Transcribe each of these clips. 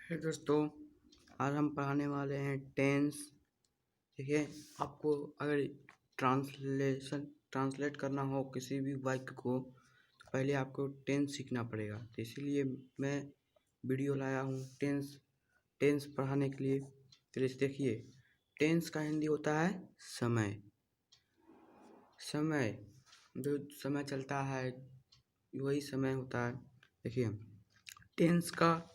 है दोस्तों, आज हम पढ़ाने वाले हैं टेंस। देखिए, आपको अगर ट्रांसलेट करना हो किसी भी वाक्य को तो पहले आपको टेंस सीखना पड़ेगा। तो इसीलिए मैं वीडियो लाया हूँ टेंस पढ़ाने के लिए। तो देखिए, टेंस का हिंदी होता है समय। समय जो समय चलता है वही समय होता है। देखिए, टेंस का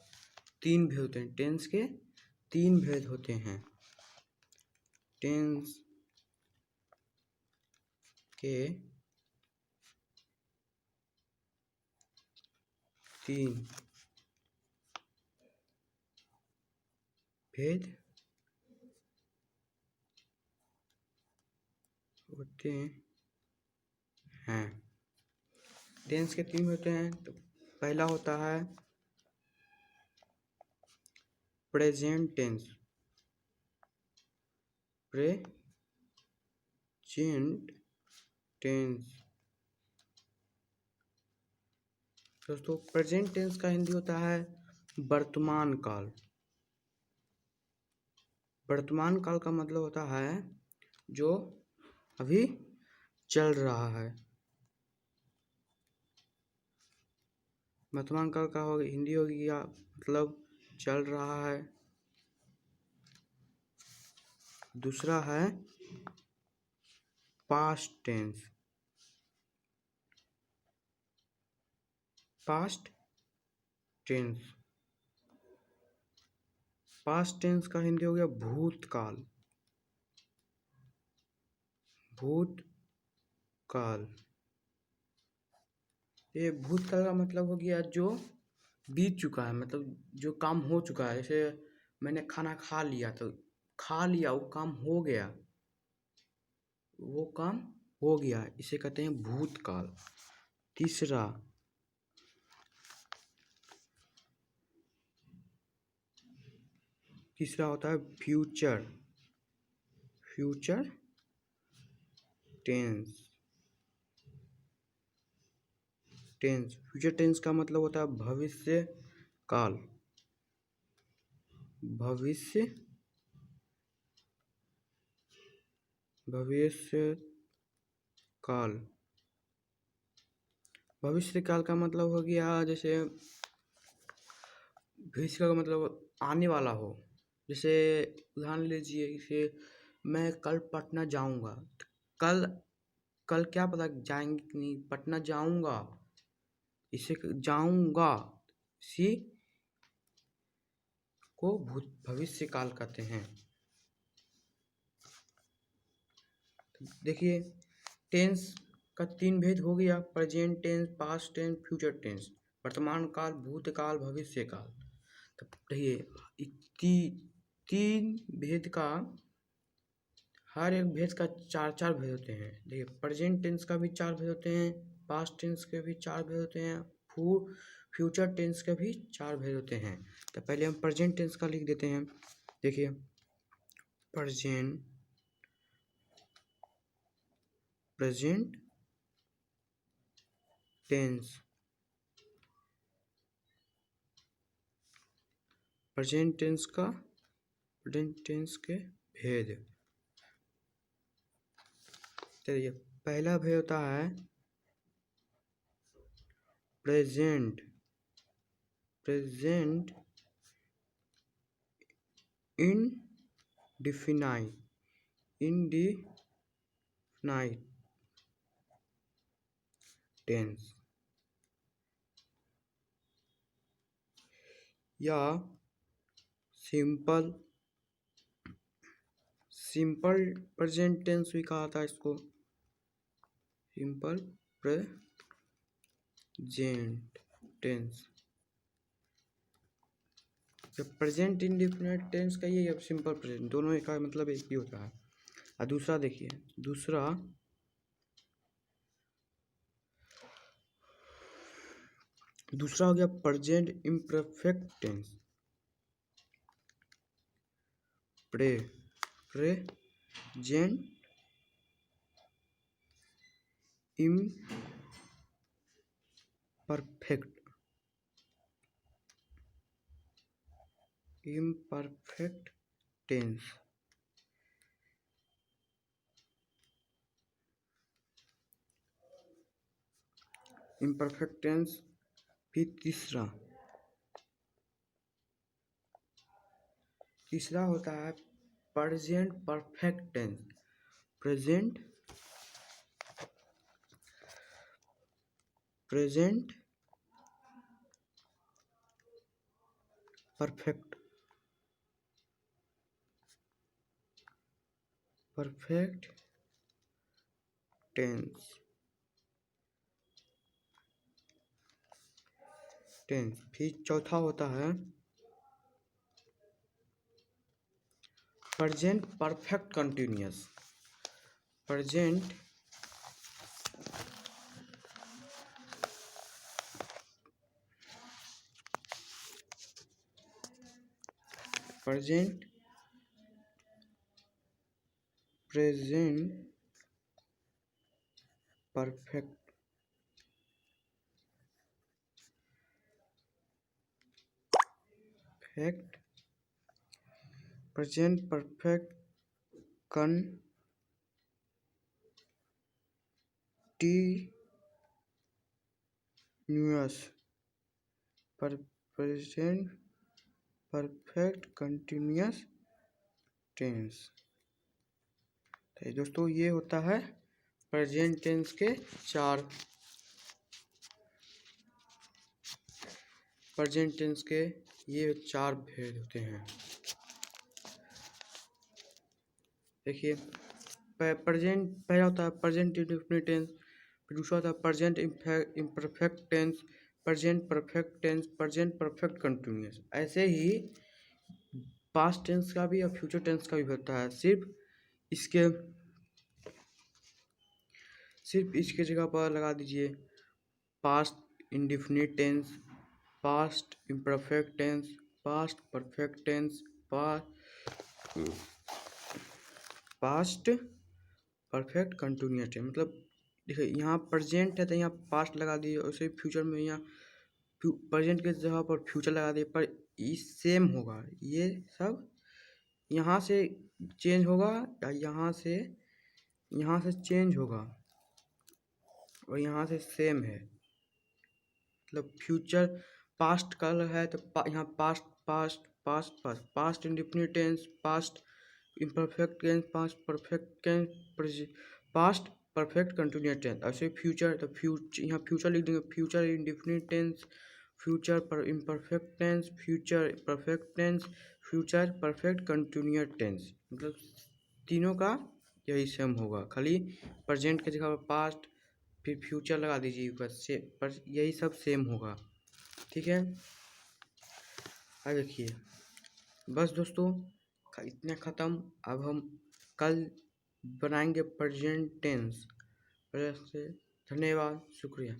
तीन भेद होते हैं। टेंस के तीन भेद होते हैं। टेंस के तीन भेद होते हैं। टेंस के तीन होते हैं। तो पहला होता है प्रेजेंट टेंस। प्रेजेंट टेंस दोस्तों, प्रेजेंट टेंस का हिंदी होता है वर्तमान काल। वर्तमान काल का मतलब होता है जो अभी चल रहा है। वर्तमान काल का हिंदी हो गया मतलब चल रहा है। दूसरा है past tense. Past tense past tense का हिंदी हो गया भूतकाल। भूतकाल ये भूतकाल का मतलब हो गया जो बीत चुका है, मतलब जो काम हो चुका है। जैसे मैंने खाना खा लिया तो वो काम हो गया, वो काम हो गया, इसे कहते हैं भूतकाल। तीसरा होता है फ्यूचर टेंस। फ्यूचर टेंस का मतलब होता है भविष्य काल। भविष्य काल भविष्य काल का मतलब हो गया, जैसे भविष्य का मतलब आने वाला हो। जैसे उदाहरण लीजिए, जैसे मैं कल पटना जाऊंगा। कल क्या पता जाएंगे कि नहीं, पटना जाऊंगा, इसे जाऊंगा, इसी को भविष्य काल कहते हैं। देखिए, टेंस का तीन भेद हो गया, present tense, past tense, future tense. वर्तमान काल, भूतकाल, भविष्य काल। तो देखिए, तीन भेद का, हर एक भेद का चार भेद होते हैं। देखिए, प्रेजेंट टेंस का भी चार भेद होते हैं, पास्ट टेंस के भी चार भेद होते हैं, फ्यूचर टेंस के भी चार भेद होते हैं। तो पहले हम प्रेजेंट टेंस का लिख देते हैं। देखिए, प्रेजेंट टेंस प्रेजेंट टेंस के भेद। चलिए, पहला भेद होता है प्रेजेंट indefinite टेंस या सिंपल प्रेजेंट टेंस भी कहा था इसको। Simple present tense. जब प्रेजेंट इंडेफिनिट टेंस का ये सिंपल प्रेजेंट, दोनों का मतलब एक ही होता है। और दूसरा देखिए, दूसरा हो गया present imperfect tense. Present imperfect imperfect tense. Imperfect tense. फिर तीसरा होता है present perfect tense. Present perfect tense. फिर चौथा होता है present perfect continuous. Present perfect present perfect continuous. Present perfect continuous tense. तो दोस्तों ये होता है प्रेजेंट टेंस के चार भेद होते हैं। देखिए पहला होता है प्रेजेंट इंडेफिनिट टेंस, फिर दूसरा होता है present imperfect tense, present perfect tense, present perfect continuous. ऐसे ही पास्ट टेंस का भी और फ्यूचर टेंस का भी होता है। सिर्फ इसके जगह पर लगा दीजिए past indefinite tense, past imperfect tense, past perfect tense, past perfect continuous tense. मतलब देखिए यहाँ प्रेजेंट है तो यहाँ पास्ट लगा दिए, वैसे फ्यूचर में यहाँ प्रेजेंट के जगह पर फ्यूचर लगा दिए, पर ये सेम होगा। ये सब यहाँ से चेंज होगा या यहाँ से चेंज होगा और यहाँ से सेम है। मतलब फ्यूचर पास्ट का है तो यहाँ past indefinite tense, past imperfect tense, past perfect tense, past perfect continuous tense. ऐसे फ्यूचर तो यहाँ फ्यूचर लिख देंगे, फ्यूचर इंडेफिनिट टेंस, फ्यूचर पर imperfect tense, future perfect tense, future perfect continuous tense. मतलब तीनों का यही सेम होगा, खाली प्रेजेंट के जगह पर पास्ट फिर फ्यूचर लगा दीजिए बस से, पर यही सब सेम होगा। ठीक है, अब देखिए बस दोस्तों इतना ख़त्म। अब हम कल बनाएंगे प्रेजेंट टेंस। धन्यवाद, शुक्रिया।